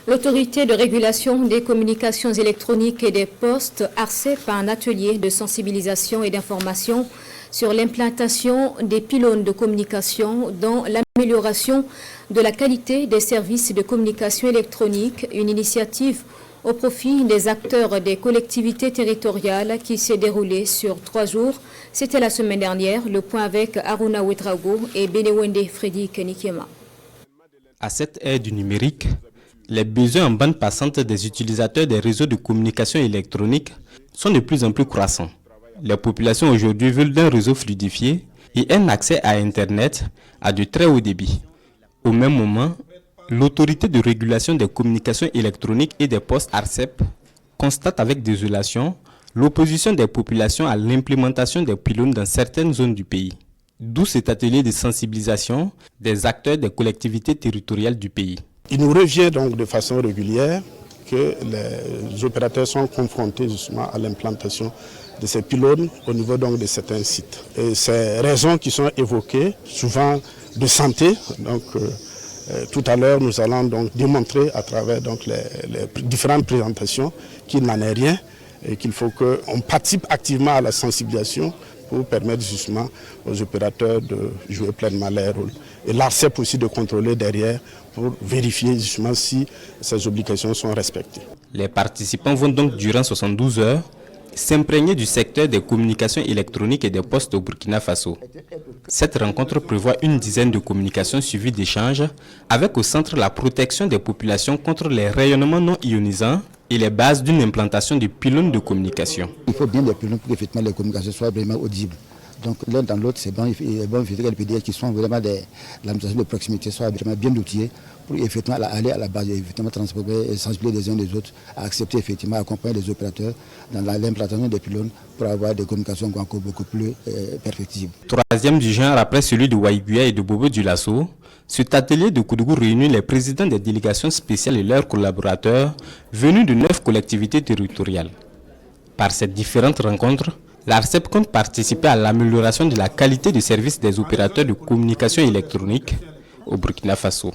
L'autorité de régulation des communications électroniques et des postes, ARCEP, a un atelier de sensibilisation et d'information sur l'implantation des pylônes de communication dans l'amélioration de la qualité des services de communication électronique, une initiative au profit des acteurs des collectivités territoriales qui s'est déroulée sur 3 jours. C'était la semaine dernière, le point avec Aruna Ouedraogo et Benewende Freddy Kenikema. À cette ère du numérique, les besoins en bande passante des utilisateurs des réseaux de communication électronique sont de plus en plus croissants. Les populations aujourd'hui veulent d'un réseau fluidifié et un accès à Internet à de très haut débit. Au même moment, l'autorité de régulation des communications électroniques et des postes ARCEP constate avec désolation l'opposition des populations à l'implémentation des pylônes dans certaines zones du pays. D'où cet atelier de sensibilisation des acteurs des collectivités territoriales du pays. Il nous revient donc de façon régulière que les opérateurs sont confrontés justement à l'implantation de ces pylônes au niveau donc de certains sites. Et ces raisons qui sont évoquées, souvent de santé, donc tout à l'heure nous allons donc démontrer à travers donc les différentes présentations qu'il n'en est rien et qu'il faut qu'on participe activement à la sensibilisation pour permettre justement aux opérateurs de jouer pleinement leur rôle. Et l'ARCEP aussi de contrôler derrière pour vérifier justement si ces obligations sont respectées. Les participants vont donc durant 72 heures s'imprégner du secteur des communications électroniques et des postes au Burkina Faso. Cette rencontre prévoit une dizaine de communications suivies d'échanges avec au centre la protection des populations contre les rayonnements non ionisants et les bases d'une implantation de pylônes de communication. Il faut bien des pylônes pour que les communications soient vraiment audibles. Donc l'un dans l'autre, c'est bon, il est bon que les PDR qui sont vraiment l'administration de proximité soient vraiment bien outillés pour effectivement aller à la base, effectivement transformer et sensibiliser les uns les autres, à accepter effectivement, accompagner les opérateurs dans l'implantation des pylônes pour avoir des communications encore beaucoup plus perfectibles. Troisième du genre après celui de Waïguya et de Bobo Dioulasso, cet atelier de Koudougou réunit les présidents des délégations spéciales et leurs collaborateurs venus de 9 collectivités territoriales. Par ces différentes rencontres, l'ARCEP compte participer à l'amélioration de la qualité de service des opérateurs de communication électronique au Burkina Faso.